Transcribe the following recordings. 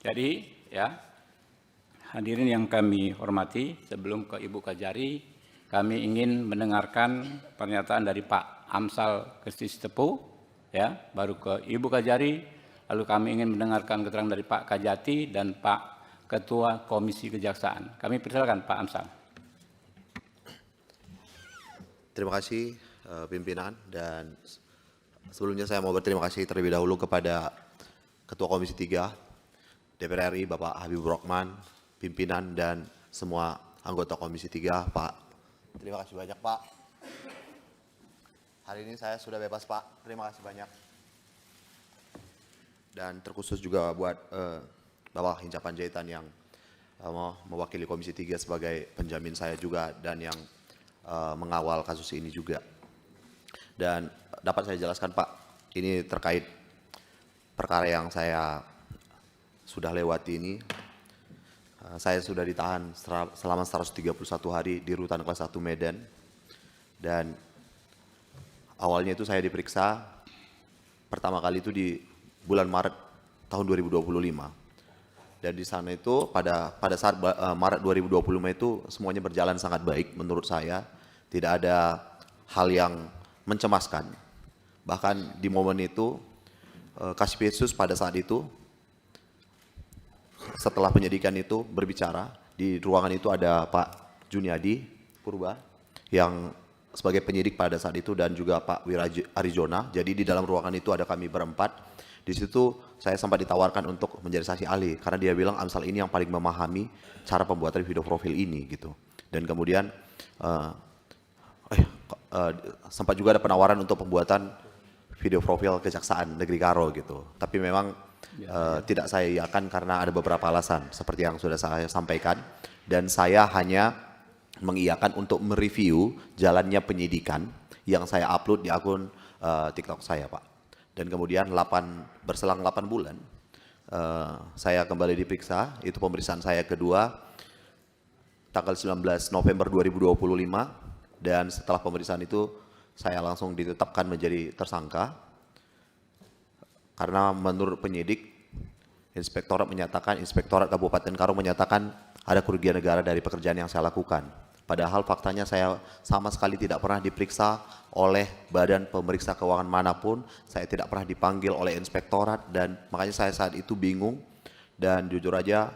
Jadi ya, hadirin yang kami hormati, sebelum ke Ibu Kajari, kami ingin mendengarkan pernyataan dari Pak Amsal Kestistepu, ya, baru ke Ibu Kajari, lalu kami ingin mendengarkan keterangan dari Pak Kajati dan Pak Ketua Komisi Kejaksaan. Kami persilakan Pak Amsal. Terima kasih pimpinan, dan sebelumnya saya mau berterima kasih terlebih dahulu kepada Ketua Komisi 3 DPR RI Bapak Habibur Rahman, pimpinan dan semua anggota Komisi 3, Pak. Terima kasih banyak, Pak. Hari ini saya sudah bebas, Pak. Terima kasih banyak. Dan terkhusus juga buat Bapak Hinca Panjaitan yang mewakili Komisi 3 sebagai penjamin saya juga dan yang mengawal kasus ini juga. Dan dapat saya jelaskan, Pak, ini terkait perkara yang saya sudah lewati ini. Saya sudah ditahan selama 131 hari di Rutan Kelas 1 Medan. Dan awalnya itu saya diperiksa pertama kali itu di bulan Maret tahun 2025. Dan di sana itu pada saat Maret 2025 itu semuanya berjalan sangat baik menurut saya. Tidak ada hal yang mencemaskan. Bahkan di momen itu Kasipyesus pada saat itu setelah penyidikan itu berbicara, di ruangan itu ada Pak Juniadi Purba yang sebagai penyidik pada saat itu dan juga Pak Wira Arizona. Jadi di dalam ruangan itu ada kami berempat. Di situ saya sempat ditawarkan untuk menjadi saksi ahli karena dia bilang Amsal ini yang paling memahami cara pembuatan video profil ini gitu. Dan kemudian sempat juga ada penawaran untuk pembuatan video profil Kejaksaan Negeri Karo gitu. Tapi memang tidak saya iakan karena ada beberapa alasan seperti yang sudah saya sampaikan. Dan saya hanya mengiyakan untuk mereview jalannya penyidikan yang saya upload di akun TikTok saya, Pak. Dan kemudian berselang 8 bulan saya kembali diperiksa. Itu pemeriksaan saya kedua tanggal 19 November 2025. Dan setelah pemeriksaan itu saya langsung ditetapkan menjadi tersangka. Karena menurut penyidik, Inspektorat Kabupaten Karo menyatakan ada kerugian negara dari pekerjaan yang saya lakukan. Padahal faktanya saya sama sekali tidak pernah diperiksa oleh badan pemeriksa keuangan manapun. Saya tidak pernah dipanggil oleh inspektorat dan makanya saya saat itu bingung. Dan jujur aja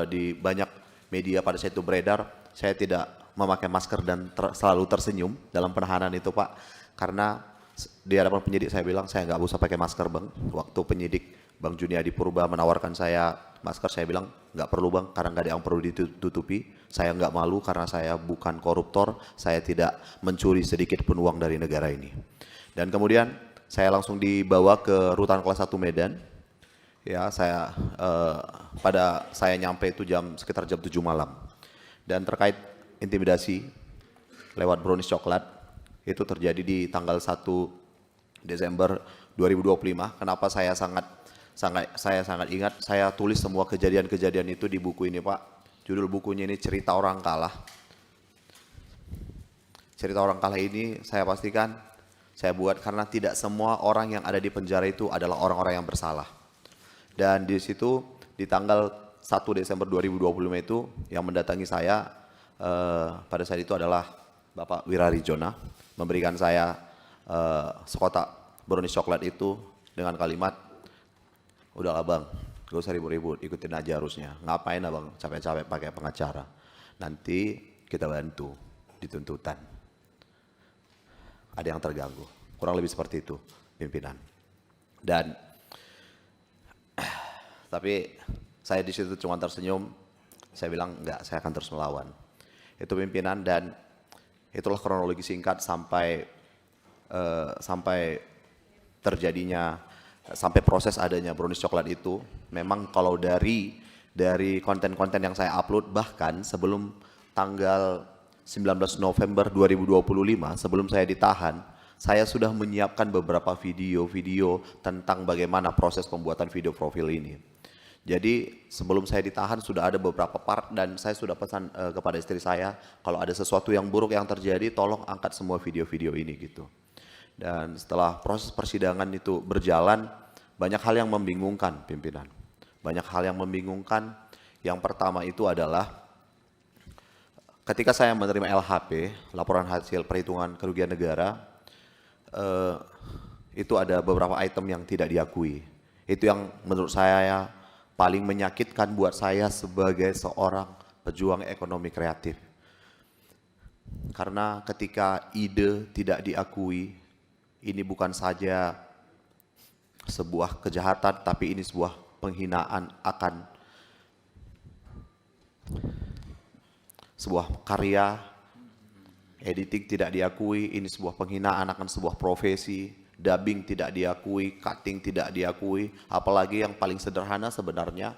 di banyak media pada saat itu beredar, saya tidak memakai masker dan selalu tersenyum dalam penahanan itu, Pak. Karena di hadapan penyidik saya bilang saya nggak usah pakai masker, Bang. Waktu penyidik Bang Juniadi Purba menawarkan saya masker, saya bilang nggak perlu, Bang, karena nggak ada yang perlu ditutupi. Saya nggak malu karena saya bukan koruptor, saya tidak mencuri sedikit pun uang dari negara ini. Dan kemudian saya langsung dibawa ke Rutan Kelas 1 Medan. Ya, saya nyampe itu sekitar jam 7 malam. Dan terkait intimidasi lewat brownies coklat itu terjadi di tanggal 1 Desember 2025. Kenapa saya sangat ingat, saya tulis semua kejadian-kejadian itu di buku ini, Pak. Judul bukunya ini Cerita Orang Kalah. Cerita Orang Kalah ini saya pastikan saya buat karena tidak semua orang yang ada di penjara itu adalah orang-orang yang bersalah. Dan di situ di tanggal 1 Desember 2025 itu yang mendatangi saya pada saat itu adalah Bapak Wira Arizona, memberikan saya sekotak brownies coklat itu dengan kalimat, "Udahlah, Bang, gak usah ribut-ribut, ikutin aja harusnya. Ngapain, Abang, capek-capek pakai pengacara. Nanti kita bantu di tuntutan. Ada yang terganggu." Kurang lebih seperti itu, pimpinan. Dan tapi saya di situ cuma tersenyum. Saya bilang enggak, saya akan terus melawan. Itu pimpinan, dan itulah kronologi singkat sampai proses adanya brownies coklat itu. Memang kalau dari konten-konten yang saya upload, bahkan sebelum tanggal 19 November 2025, sebelum saya ditahan, saya sudah menyiapkan beberapa video-video tentang bagaimana proses pembuatan video profil ini. Jadi sebelum saya ditahan sudah ada beberapa part dan saya sudah pesan kepada istri saya, kalau ada sesuatu yang buruk yang terjadi tolong angkat semua video-video ini gitu. Dan setelah proses persidangan itu berjalan, banyak hal yang membingungkan, pimpinan. Banyak hal yang membingungkan. Yang pertama itu adalah ketika saya menerima LHP, laporan hasil perhitungan kerugian negara, itu ada beberapa item yang tidak diakui. Itu yang menurut saya paling menyakitkan buat saya sebagai seorang pejuang ekonomi kreatif. Karena ketika ide tidak diakui, ini bukan saja sebuah kejahatan, tapi ini sebuah penghinaan akan sebuah karya. Editing tidak diakui, ini sebuah penghinaan akan sebuah profesi. Dubbing tidak diakui, cutting tidak diakui, apalagi yang paling sederhana sebenarnya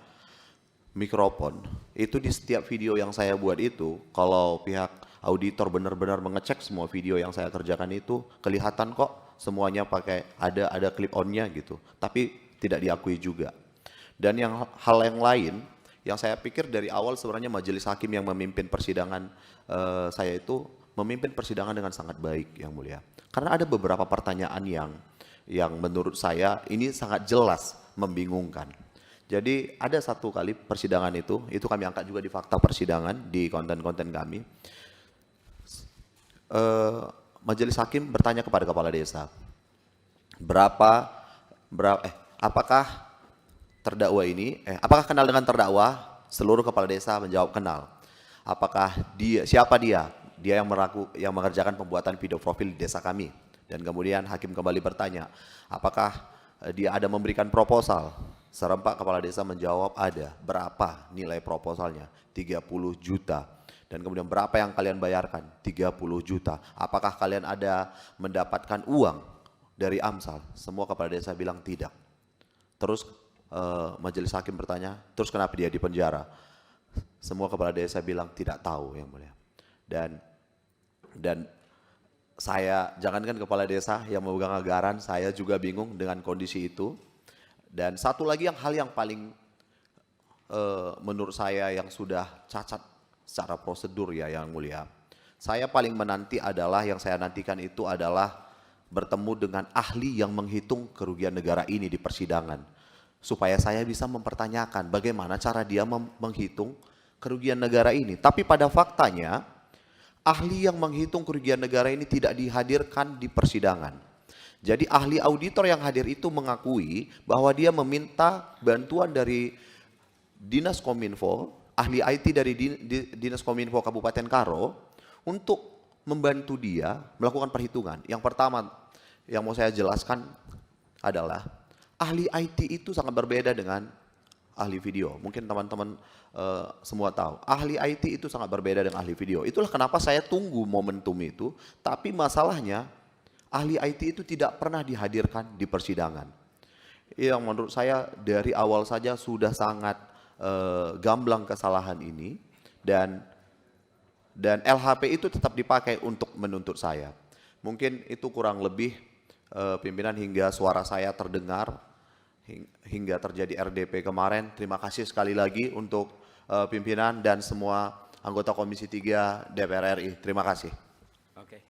mikrofon. Itu di setiap video yang saya buat itu, kalau pihak auditor benar-benar mengecek semua video yang saya kerjakan itu, kelihatan kok semuanya pakai ada clip on-nya gitu, tapi tidak diakui juga. Dan hal yang lain yang saya pikir dari awal sebenarnya majelis hakim yang memimpin persidangan saya itu memimpin persidangan dengan sangat baik, Yang Mulia. Karena ada beberapa pertanyaan yang menurut saya ini sangat jelas membingungkan. Jadi ada satu kali persidangan itu kami angkat juga di fakta persidangan di konten-konten kami. Majelis hakim bertanya kepada kepala desa, apakah terdakwa ini, apakah kenal dengan terdakwa? Seluruh kepala desa menjawab kenal. Apakah siapa dia? Dia yang mengerjakan pembuatan video profil di desa kami. Dan kemudian hakim kembali bertanya, apakah dia ada memberikan proposal? Serempak kepala desa menjawab ada. Berapa nilai proposalnya? 30 juta. Dan kemudian berapa yang kalian bayarkan? 30 juta. Apakah kalian ada mendapatkan uang dari Amsal? Semua kepala desa bilang tidak. Terus majelis hakim bertanya, terus kenapa dia di penjara? Semua kepala desa bilang tidak tahu, Yang Mulia. Dan saya, jangankan kepala desa yang memegang anggaran, saya juga bingung dengan kondisi itu. Dan satu lagi hal yang paling menurut saya yang sudah cacat secara prosedur ya, Yang Mulia. Saya paling menanti adalah, yang saya nantikan itu adalah bertemu dengan ahli yang menghitung kerugian negara ini di persidangan. Supaya saya bisa mempertanyakan bagaimana cara dia menghitung kerugian negara ini. Tapi pada faktanya, ahli yang menghitung kerugian negara ini tidak dihadirkan di persidangan. Jadi ahli auditor yang hadir itu mengakui bahwa dia meminta bantuan dari Dinas Kominfo, ahli IT dari Dinas Kominfo Kabupaten Karo untuk membantu dia melakukan perhitungan. Yang pertama yang mau saya jelaskan adalah ahli IT itu sangat berbeda dengan ahli video. Mungkin teman-teman semua tahu, ahli IT itu sangat berbeda dengan ahli video. Itulah kenapa saya tunggu momentum itu, tapi masalahnya ahli IT itu tidak pernah dihadirkan di persidangan. Yang menurut saya dari awal saja sudah sangat gamblang kesalahan ini, dan LHP itu tetap dipakai untuk menuntut saya. Mungkin itu kurang lebih pimpinan hingga suara saya terdengar, hingga terjadi RDP kemarin. Terima kasih sekali lagi untuk pimpinan dan semua anggota Komisi 3 DPR RI. Terima kasih. Oke.